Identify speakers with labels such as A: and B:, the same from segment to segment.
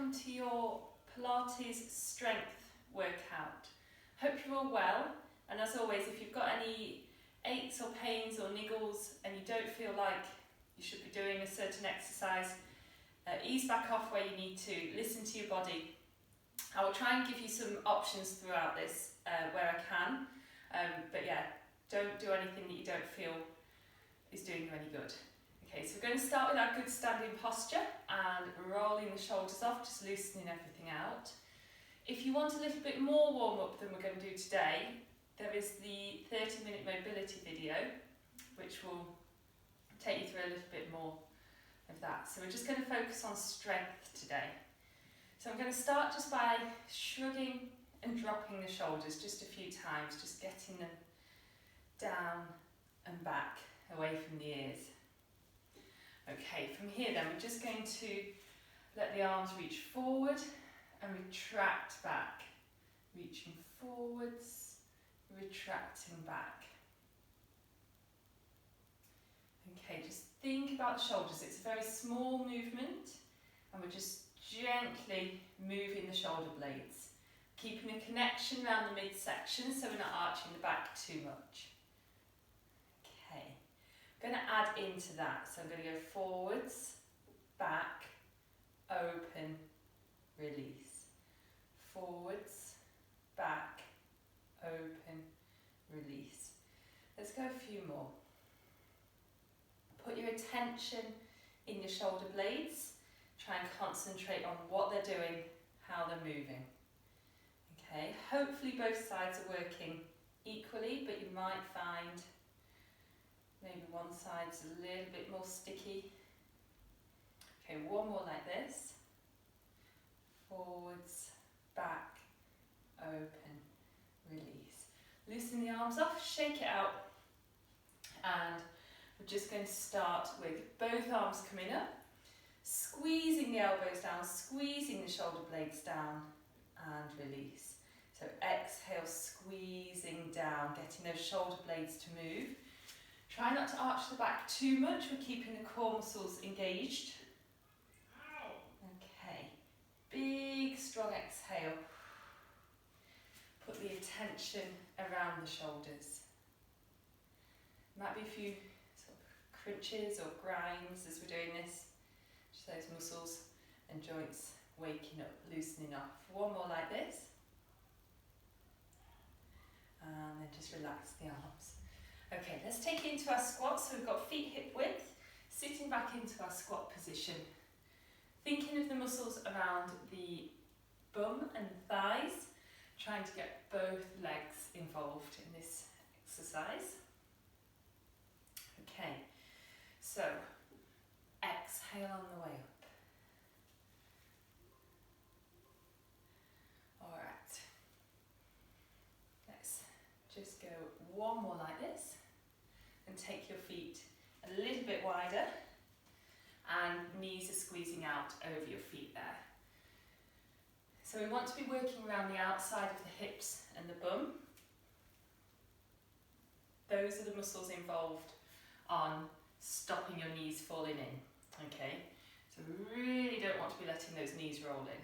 A: welcome to your Pilates strength workout. Hope you're all well, and as always, if you've got any aches or pains or niggles and you don't feel like you should be doing a certain exercise, ease back off where you need to, listen to your body. I will try and give you some options throughout this where I can, but yeah, don't do anything that you don't feel is doing you any good. Okay, so we're going to start with our good standing posture and rolling the shoulders off, just loosening everything out. If you want a little bit more warm up than we're going to do today, there is the 30-minute mobility video, which will take you through a little bit more of that. So we're just going to focus on strength today. So I'm going to start just by shrugging and dropping the shoulders just a few times, just getting them down and back, away from the ears. Okay, from here then we're just going to let the arms reach forward and retract back. Reaching forwards, retracting back. Okay, just think about the shoulders. It's a very small movement and we're just gently moving the shoulder blades. Keeping a connection around the midsection so we're not arching the back too much. Okay. I'm going to add into that, so I'm going to go forwards, back, open, release. Forwards, back, open, release. Let's go a few more. Put your attention in your shoulder blades. Try and concentrate on what they're doing, how they're moving. Okay, hopefully both sides are working equally, but you might find maybe one side's a little bit more sticky. Okay, one more like this. Forwards, back, open, release. Loosen the arms off, shake it out. And we're just going to start with both arms coming up, squeezing the elbows down, squeezing the shoulder blades down, and release. So exhale, squeezing down, getting those shoulder blades to move. Try not to arch the back too much, we're keeping the core muscles engaged. Okay, big strong exhale. Put the attention around the shoulders. Might be a few sort of crunches or grinds as we're doing this. Just those muscles and joints waking up, loosening off. One more like this. And then just relax the arms. Okay, let's take it into our squat. So we've got feet hip width, sitting back into our squat position. Thinking of the muscles around the bum and thighs, trying to get both legs involved in this exercise. Okay, so exhale on the way up. All right, let's just go one more like this. And take your feet a little bit wider and knees are squeezing out over your feet there. So we want to be working around the outside of the hips and the bum. Those are the muscles involved on stopping your knees falling in. Okay, so we really don't want to be letting those knees roll in.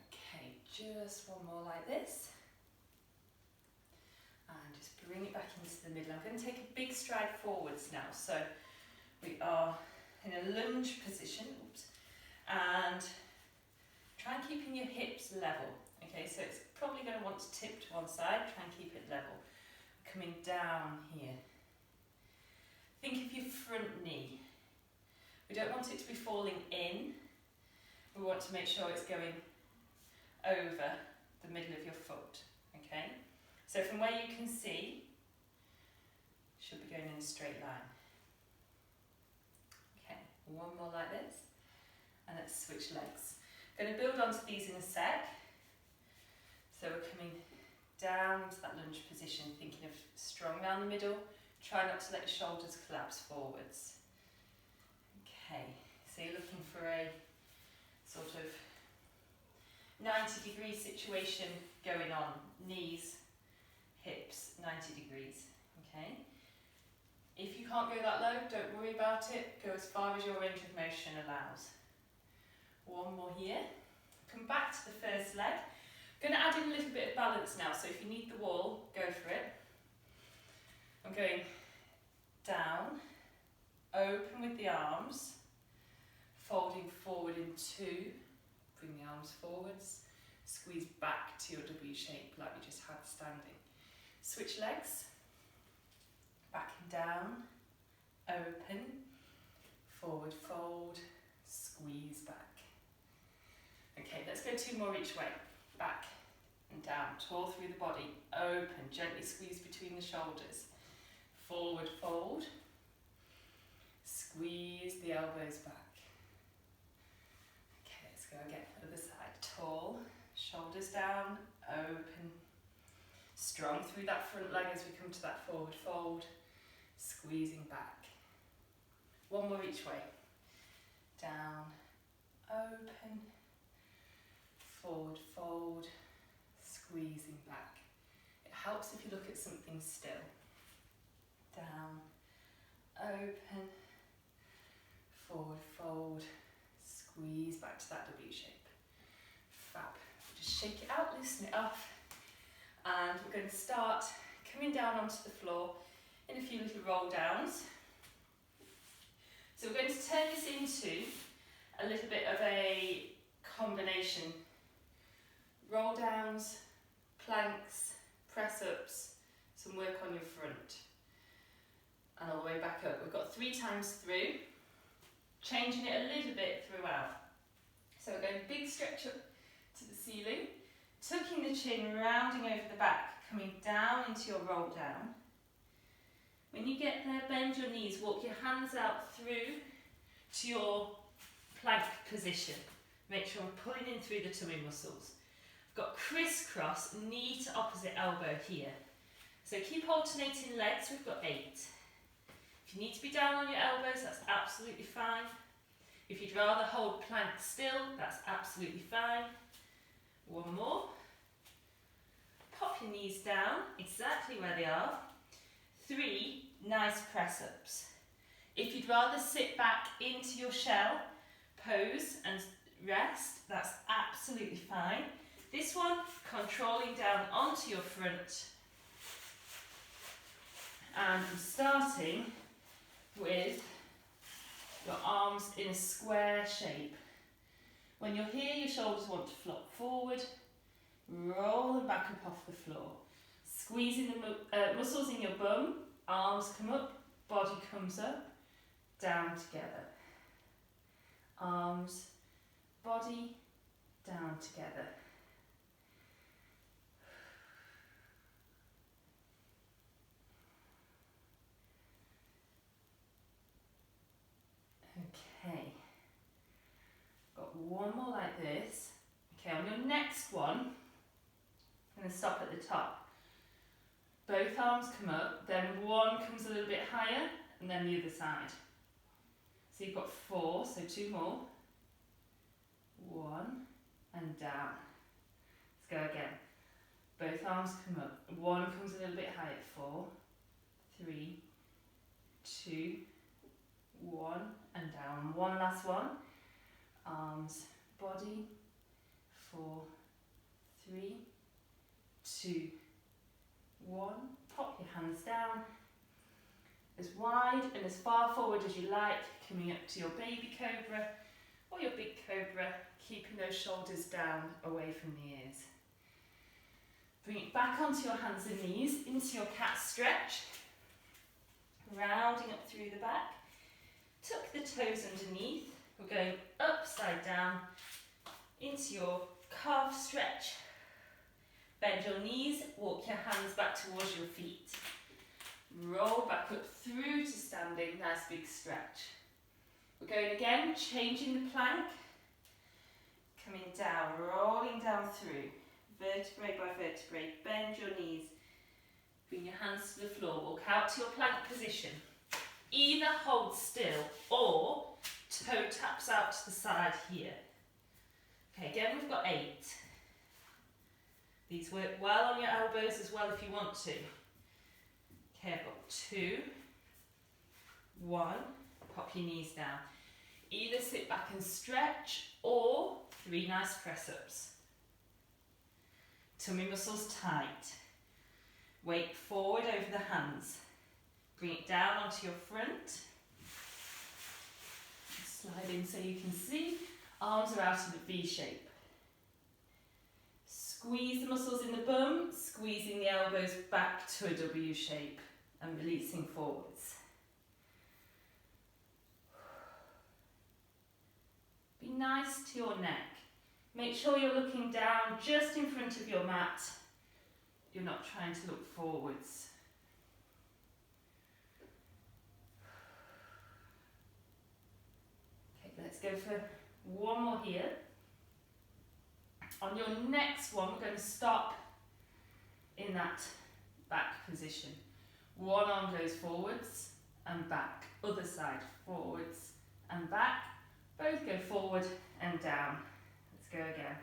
A: Okay, just one more like this. And just bring it back into the middle. I'm going to take a big stride forwards now. So we are in a lunge position. Oops. And try and keeping your hips level. Okay, so it's probably going to want to tip to one side. Try and keep it level. Coming down here. Think of your front knee. We don't want it to be falling in. We want to make sure it's going over the middle of your foot. Okay. So from where you can see, should be going in a straight line. Okay, one more like this, and let's switch legs. Going to build onto these in a sec. So we're coming down into that lunge position, thinking of strong down the middle. Try not to let your shoulders collapse forwards. Okay, so you're looking for a sort of 90-degree situation going on, knees, hips, 90 degrees, okay? If you can't go that low, don't worry about it. Go as far as your range of motion allows. One more here. Come back to the first leg. I'm going to add in a little bit of balance now, so if you need the wall, go for it. I'm going down, open with the arms, folding forward in two, bring the arms forwards, squeeze back to your W shape like we just had standing. Switch legs, back and down, open, forward fold, squeeze back. Okay, let's go two more each way. Back and down, tall through the body, open, gently squeeze between the shoulders. Forward fold, squeeze the elbows back. Okay, let's go again, other side. Tall, shoulders down, open. Strong through that front leg as we come to that forward fold, squeezing back. One more each way. Down, open, forward fold, squeezing back. It helps if you look at something still. Down, open, forward fold, squeeze back to that W shape. Fab. Just shake it out, loosen it off, and we're going to start coming down onto the floor in a few little roll downs. So we're going to turn this into a little bit of a combination. Roll downs, planks, press ups, some work on your front. And all the way back up. We've got 3 times through, changing it a little bit throughout. So we're going big stretch up to the ceiling, tucking the chin, rounding over the back, coming down into your roll down. When you get there, bend your knees, walk your hands out through to your plank position. Make sure we're pulling in through the tummy muscles. We've got crisscross, knee to opposite elbow here. So keep alternating legs, we've got 8. If you need to be down on your elbows, that's absolutely fine. If you'd rather hold plank still, that's absolutely fine. One more. Pop your knees down, exactly where they are. 3 nice press-ups. If you'd rather sit back into your shell, pose and rest, that's absolutely fine. This one, controlling down onto your front. And I'm starting with your arms in a square shape. When you're here, your shoulders want to flop forward, roll them back up off the floor. Squeezing the muscles in your bum, arms come up, body comes up, down together. Arms, body, down together. Okay, got one more like this. Okay, on your next one, I'm going to stop at the top. Both arms come up, then one comes a little bit higher, and then the other side. So you've got 4, so 2 more. 1, and down. Let's go again. Both arms come up, one comes a little bit higher. 4, 3, 2, 1, and down. One last one. Arms, body, 4, 3, 2, 1. Pop your hands down. As wide and as far forward as you like, coming up to your baby cobra or your big cobra, keeping those shoulders down away from the ears. Bring it back onto your hands and knees, into your cat stretch, rounding up through the back. Tuck the toes underneath. We're going upside down into your calf stretch. Bend your knees, walk your hands back towards your feet. Roll back up through to standing, nice big stretch. We're going again, changing the plank. Coming down, rolling down through. Vertebrae by vertebrae, bend your knees. Bring your hands to the floor, walk out to your plank position. Either hold still or toe taps out to the side here. Okay, again we've got 8. These work well on your elbows as well if you want to. Okay, I've got 2, 1, pop your knees down. Either sit back and stretch or 3 nice press-ups. Tummy muscles tight. Weight forward over the hands. Bring it down onto your front. Slide in so you can see. Arms are out in a V shape. Squeeze the muscles in the bum, squeezing the elbows back to a W shape and releasing forwards. Be nice to your neck. Make sure you're looking down just in front of your mat. You're not trying to look forwards. Okay, let's go for one more here. On your next one, we're going to stop in that back position. One arm goes forwards and back. Other side, forwards and back. Both go forward and down. Let's go again.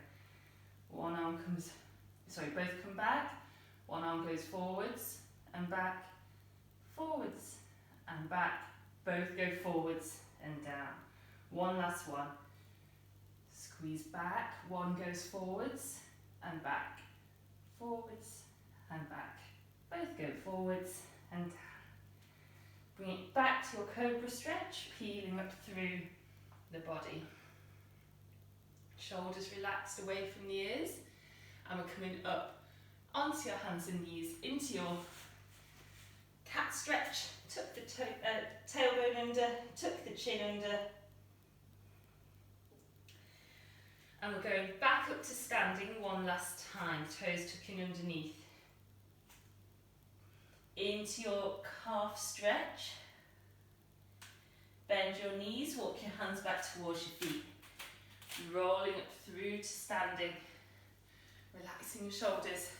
A: One arm comes, both come back. One arm goes forwards and back, forwards and back. Both go forwards and down. One last one. Squeeze back. One goes forwards and back, forwards and back. Both go forwards and down. Bring it back to your cobra stretch, peeling up through the body. Shoulders relaxed away from the ears, and we're coming up onto your hands and knees into your cat stretch. Tuck the tailbone under, tuck the chin under, and we're going back up to standing one last time, toes tucking underneath. Into your calf stretch. Bend your knees, walk your hands back towards your feet. Rolling up through to standing. Relaxing your shoulders.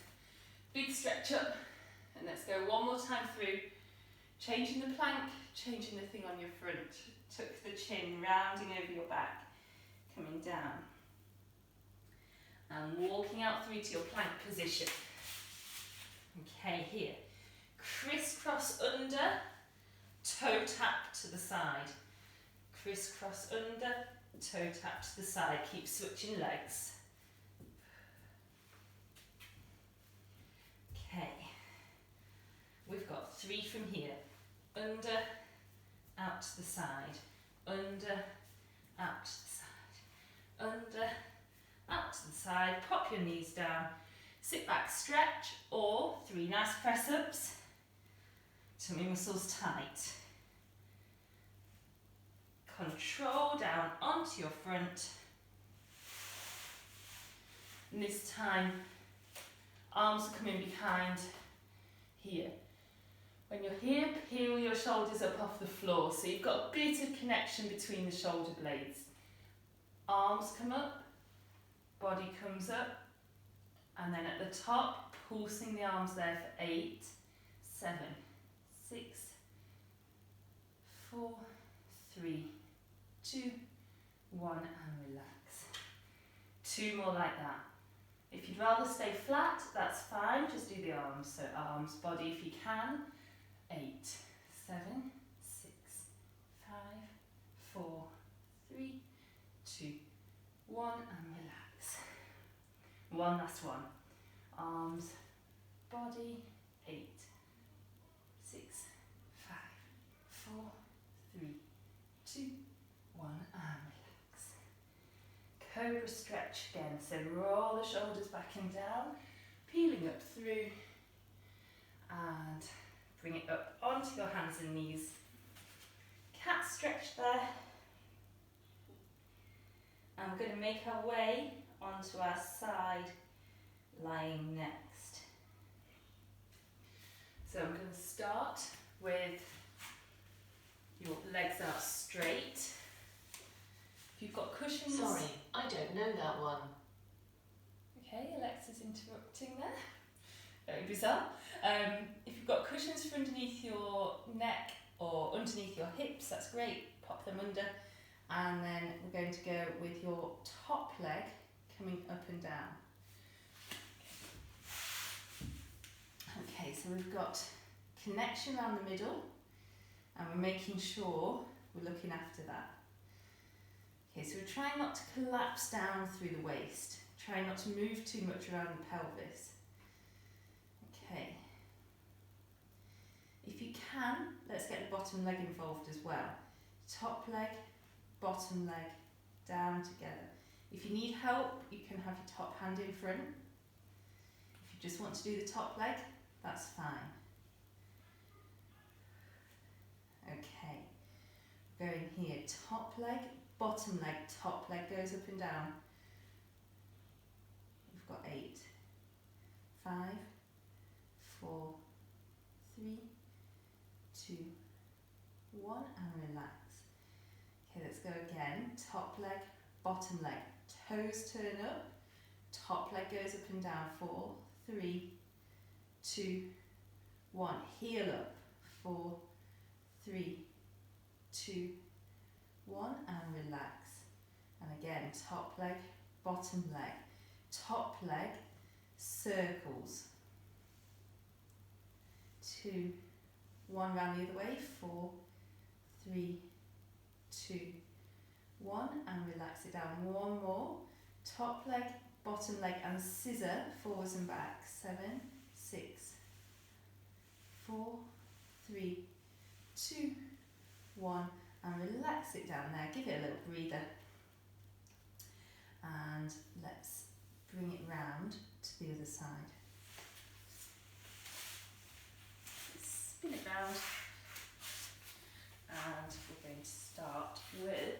A: Big stretch up. And let's go one more time through. Changing the plank, changing the thing on your front. Tuck the chin, rounding over your back. Coming down. And walking out through to your plank position. Okay, here. Crisscross under, toe tap to the side. Crisscross under, toe tap to the side. Keep switching legs. Okay. We've got 3 from here. Under, out to the side. Under, out to the side. Under, out to the side. Pop your knees down. Sit back, stretch, or 3 nice press-ups. Tummy muscles tight. Control down onto your front. And this time, arms are coming behind here. When you're here, peel your shoulders up off the floor. So you've got a bit of connection between the shoulder blades. Arms come up, body comes up, and then at the top, pulsing the arms there for 8, 7, 6, 4, 3, 2, 1, and relax. 2 more like that. If you'd rather stay flat, that's fine, just do the arms. So arms, body if you can. 8, 7, 6, 5, 4, 3, 2, 1, and relax. One last one. Arms, body, 8, 6, 5, 4, 3, 2, 1, and relax. Cobra stretch again. So roll the shoulders back and down, peeling up through, and bring it up onto your hands and knees. Cat stretch there. And we're going to make our way onto our side lying next. So I'm going to start with your legs out straight. If you've got cushions...
B: Sorry, I don't know that one.
A: Okay, Alexa's interrupting there. Very bizarre. If you've got cushions for underneath your neck or underneath your hips, that's great. Pop them under. And then we're going to go with your top leg coming up and down. Okay, so we've got connection around the middle. And we're making sure we're looking after that. Okay, so we're trying not to collapse down through the waist. Trying not to move too much around the pelvis. Okay. If you can, let's get the bottom leg involved as well. Top leg, bottom leg, down together. If you need help, you can have your top hand in front. If you just want to do the top leg, that's fine. Okay, going here, top leg, bottom leg, top leg goes up and down. We've got 8, 5, 4, 3, 2, 1, and relax. Okay, let's go again. Top leg, bottom leg, toes turn up, top leg goes up and down. 4, 3, 2, 1. Heel up. 4, 3, 2, 1, and relax. And again, top leg, bottom leg, top leg, circles. 2, 1, round the other way. 4, 3, 2, 1, and relax it down. One more. Top leg, bottom leg, and scissor forwards and back. 7, 6, 4, 3, 2, 1, and relax it down there. Give it a little breather. And let's bring it round to the other side. Spin it round. And we're going to start with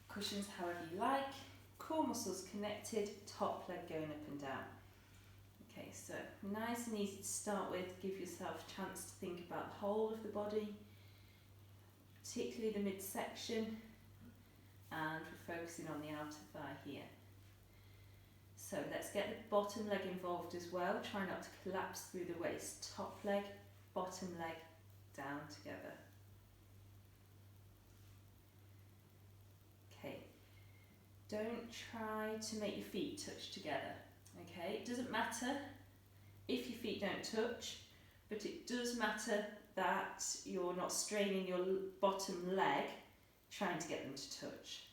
A: cushions however you like. Core muscles connected, top leg going up and down. Okay, so nice and easy to start with. Give yourself a chance to think about the whole of the body, particularly the midsection, and we're focusing on the outer thigh here. So let's get the bottom leg involved as well. Try not to collapse through the waist. Top leg, bottom leg, down together. Okay, don't try to make your feet touch together. Okay, it doesn't matter if your feet don't touch, but it does matter that you're not straining your bottom leg trying to get them to touch.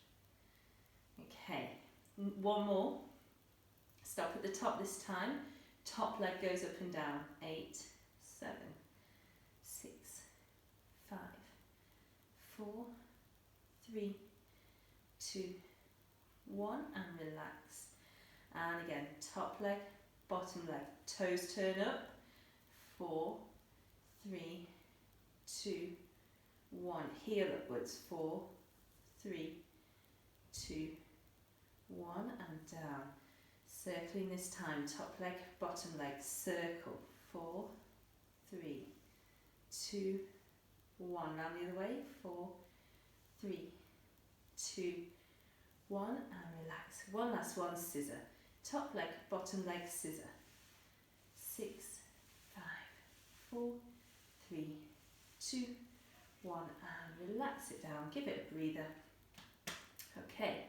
A: Okay, one more. Stop at the top this time. Top leg goes up and down. 8, 7, 6, 5, 4, 3, 2, 1, and relax. And again, top leg, bottom leg, toes turn up. 4, 3, 2, 1. Heel upwards. 4, 3, 2, 1, and down. Circling this time. Top leg, bottom leg, circle. 4, 3, 2, 1. Round the other way. 4, 3, 2, 1, and relax. One last one. Scissor. Top leg, bottom leg, scissor. 6, 5, 4, 3, 2, 1, and relax it down. Give it a breather. Okay,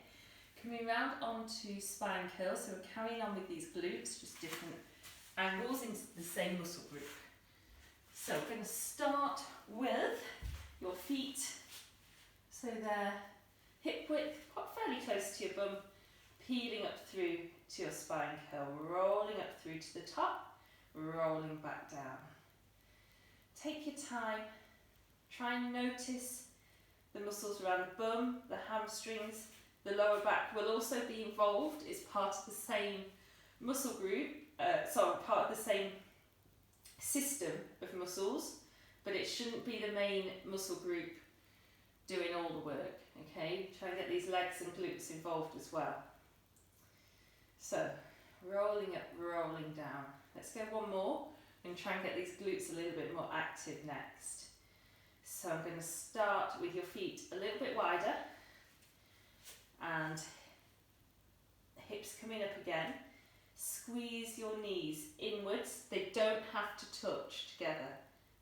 A: coming round onto spine curls. So we're carrying on with these glutes, just different angles into the same muscle group. So we're going to start with your feet, so they're hip width, quite fairly close to your bum, peeling up through to your spine curl, rolling up through to the top, rolling back down. Take your time, try and notice the muscles around the bum, the hamstrings, the lower back will also be involved. It's part of the same muscle group, part of the same system of muscles, but it shouldn't be the main muscle group doing all the work. Okay, try and get these legs and glutes involved as well. So, rolling up, rolling down. Let's go one more and try and get these glutes a little bit more active next. So I'm going to start with your feet a little bit wider and hips coming up again. Squeeze your knees inwards. They don't have to touch together,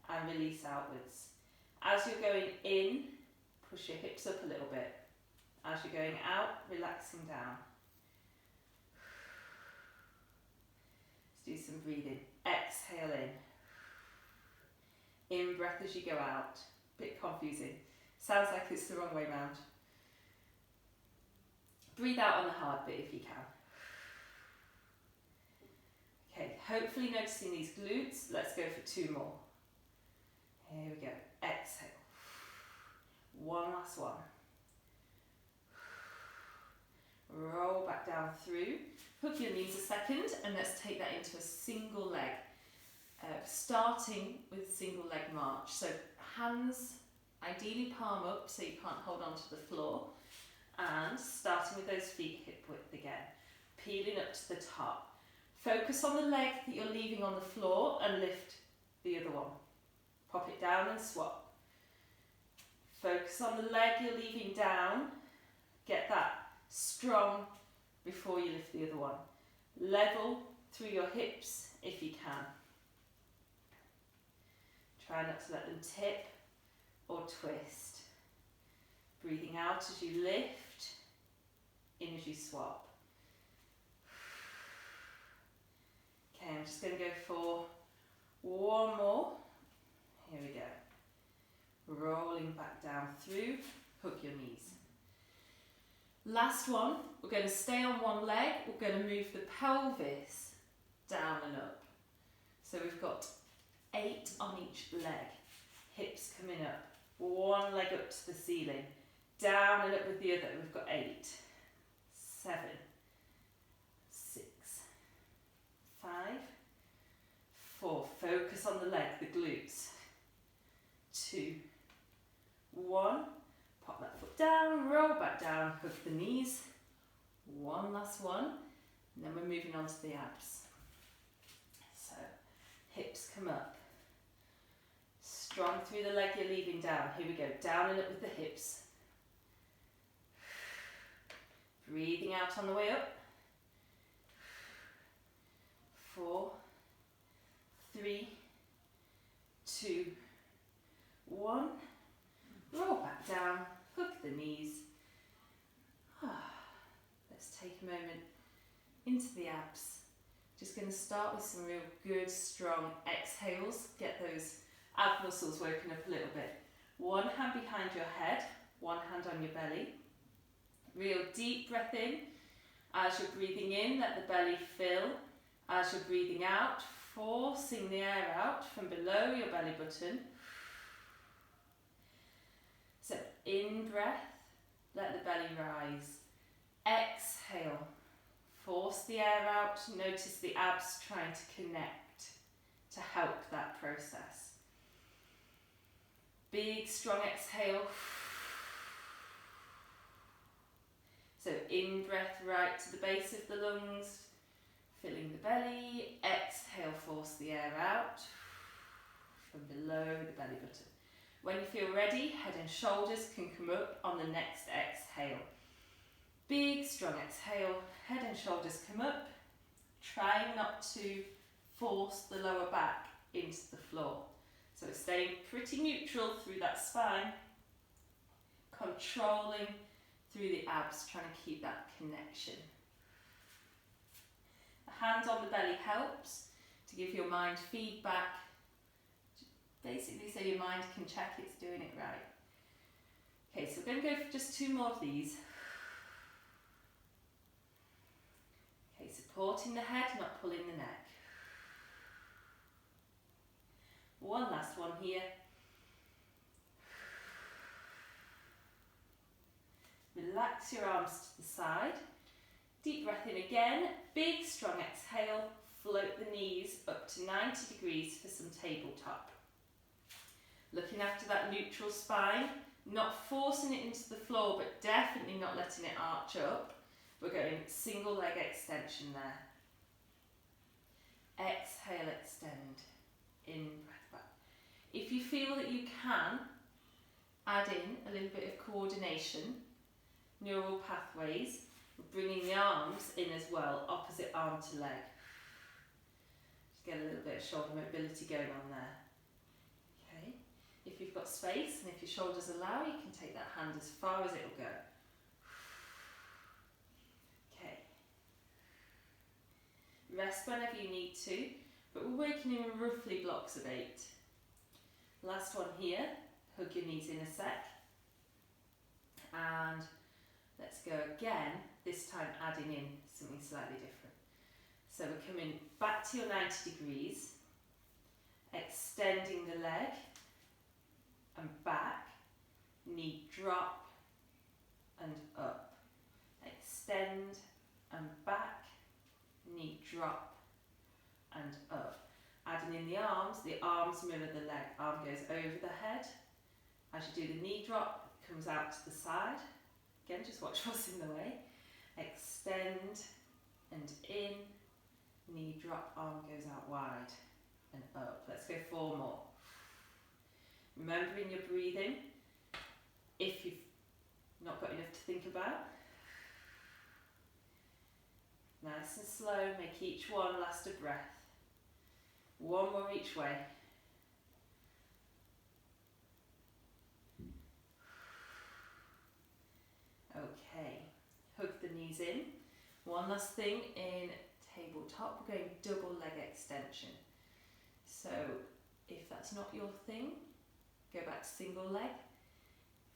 A: and release outwards. As you're going in, push your hips up a little bit. As you're going out, relaxing down. Let's do some breathing. Exhale in. In breath as you go out. Bit confusing. Sounds like it's the wrong way round. Breathe out on the hard bit if you can. Okay, hopefully noticing these glutes. Let's go for 2 more. Here we go. Exhale. One last one. Roll back down through. Hook your knees a second and let's take that into a single leg. Starting with single leg march. So hands ideally palm up so you can't hold on to the floor. And starting with those feet hip width again. Peeling up to the top. Focus on the leg that you're leaving on the floor and lift the other one. Pop it down and swap. Focus on the leg you're leaving down. Get that strong before you lift the other one. Level through your hips if you can. Try not to let them tip or twist. Breathing out as you lift, in as you swap. Okay, I'm just going to go for 1 more. Here we go. Rolling back down through, hook your knees. Last one, we're going to stay on one leg, we're going to move the pelvis down and up. So we've got 8 on each leg, hips coming up, 1 leg up to the ceiling, down and up with the other, we've got 8, 7, 6, 5, 4, focus on the leg, the glutes, 2, 1, pop that foot down, roll back down, hook the knees, 1 last one, and then we're moving on to the abs. So, hips come up, strong through the leg you're leaving down, here we go, down and up with the hips, breathing out on the way up, 4, 3, 2, 1, roll back down, hook the knees. Let's take a moment into the abs. Just going to start with some real good strong exhales. Get those ab muscles working up a little bit. 1 hand behind your head, 1 hand on your belly. Real deep breath in. As you're breathing in, let the belly fill. As you're breathing out, forcing the air out from below your belly button. So in breath, let the belly rise. Exhale, force the air out. Notice the abs trying to connect to help that process. Big strong exhale. So in breath right to the base of the lungs, filling the belly. Exhale, force the air out from below the belly button. When you feel ready, head and shoulders can come up on the next exhale. Big strong exhale, head and shoulders come up. Trying not to force the lower back into the floor. So staying pretty neutral through that spine. Controlling through the abs, trying to keep that connection. A hand on the belly helps to give your mind feedback. Basically so your mind can check it's doing it right. Okay, so we're going to go for just 2 more of these. Okay, supporting the head, not pulling the neck. 1 last one here. Relax your arms to the side. Deep breath in again. Big strong exhale. Float the knees up to 90 degrees for some tabletop. Looking after that neutral spine. Not forcing it into the floor, but definitely not letting it arch up. We're going single leg extension there. Exhale, extend. In, breath back. If you feel that you can, add in a little bit of coordination. Neural pathways, bringing the arms in as well, opposite arm to leg. Just get a little bit of shoulder mobility going on there. Okay, if you've got space and if your shoulders allow, you can take that hand as far as it will go. Okay, rest whenever you need to, but we're working in roughly blocks of 8. Last one here, hug your knees in a sec. And let's go again, this time adding in something slightly different. So we're coming back to your 90 degrees, extending the leg and back, knee drop and up. Extend and back, knee drop and up. Adding in the arms mirror the leg. Arm goes over the head. As you do the knee drop, it comes out to the side. Again, just watch what's in the way. Extend and in, knee drop, arm goes out wide and up. Let's go 4 more. Remembering your breathing, if you've not got enough to think about. Nice and slow, make each one last a breath. 1 more each way. Okay, hug the knees in. One last thing in tabletop, we're going double leg extension. So if that's not your thing, go back to single leg.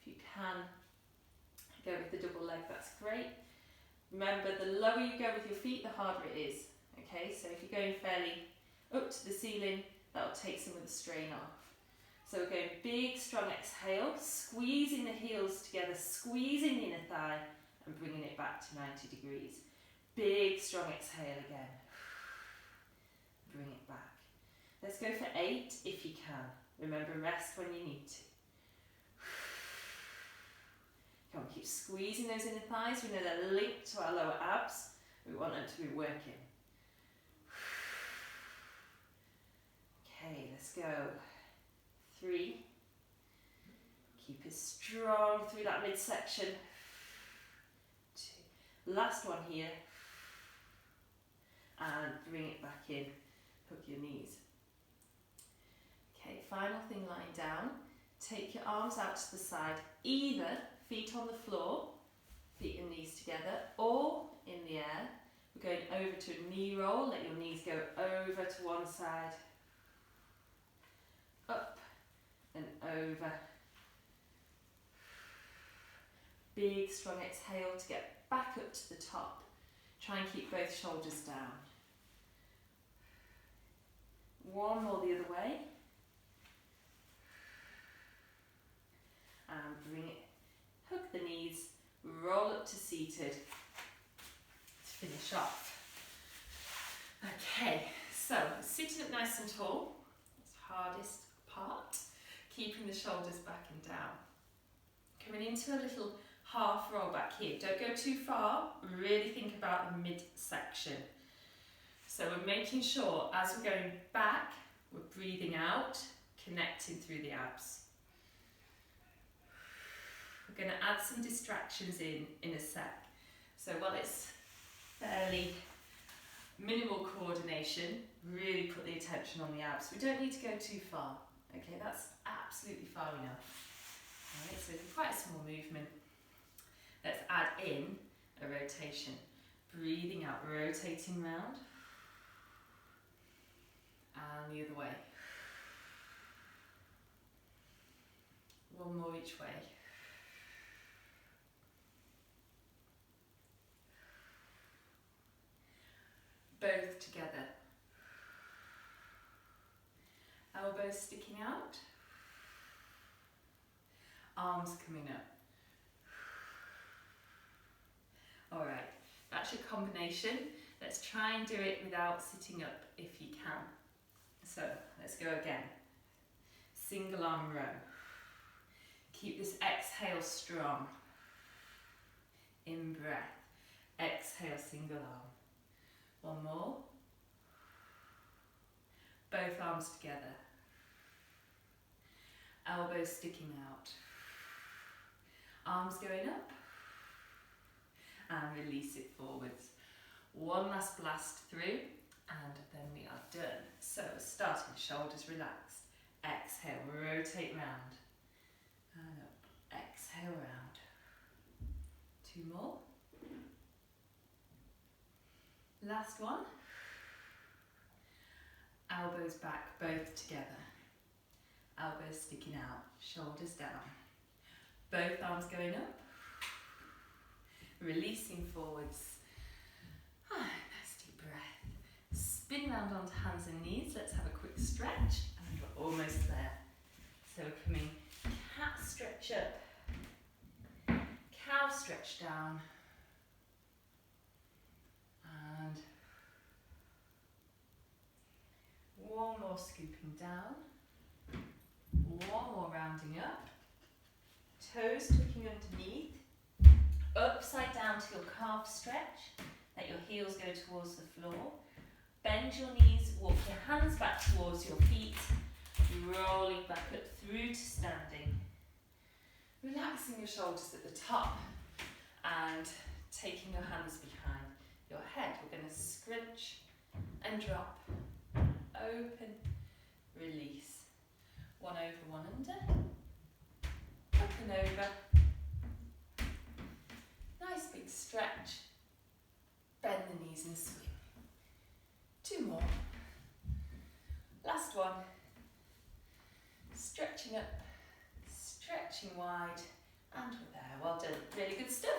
A: If you can go with the double leg, that's great. Remember, the lower you go with your feet, the harder it is. Okay, so if you're going fairly up to the ceiling, that'll take some of the strain off. So we're going big, strong exhale, squeezing the heels together, squeezing the inner thigh and bringing it back to 90 degrees. Big, strong exhale again. Bring it back. Let's go for 8 if you can. Remember, rest when you need to. Come on, keep squeezing those inner thighs. We know they're linked to our lower abs. We want them to be working. Okay, let's go. 3. Keep it strong through that midsection. 2. Last one here. And bring it back in. Hook your knees. Okay, final thing, lying down. Take your arms out to the side, either feet on the floor, feet and knees together, or in the air. We're going over to a knee roll. Let your knees go over to one side, up and over. Big, strong exhale to get back up to the top. Try and keep both shoulders down. 1 more the other way. And bring it, hook the knees, roll up to seated to finish off. Okay, so sitting up nice and tall, that's the hardest part, keeping the shoulders back and down. Coming into a little half roll back here. Don't go too far, really think about the midsection. So we're making sure as we're going back, we're breathing out, connecting through the abs. We're going to add some distractions in a sec. So while it's fairly minimal coordination, really put the attention on the abs. We don't need to go too far. Okay, that's absolutely far enough. All right, so it's quite a small movement. Let's add in a rotation. Breathing out, rotating round. And the other way. 1 more each way. Both together. Elbows sticking out. Arms coming up. All right, that's your combination. Let's try and do it without sitting up if you can. So let's go again. Single arm row. Keep this exhale strong. In breath. Exhale, single arm. 1 more. Both arms together. Elbows sticking out. Arms going up. And release it forwards. 1 last blast through, and then we are done. So starting, shoulders relaxed. Exhale, rotate round. And up. Exhale round. 2 more. Last one. Elbows back, both together. elbows sticking out, shoulders down. Both arms going up, releasing forwards. Nice deep breath. Spin round onto hands and knees. Let's have a quick stretch, and we're almost there. So we're coming cat stretch up, cow stretch down, and one more scooping down, one more rounding up, toes tucking underneath, upside down to your calf stretch, let your heels go towards the floor, bend your knees, walk your hands back towards your feet, rolling back up through to standing, relaxing your shoulders at the top and taking your hands behind your head. We're going to scrunch and drop, open, release, one over, one under, up and over. Nice big stretch, bend the knees and swing. 2 more. Last one. Stretching up, stretching wide, and we're there. Well done. Really good stuff.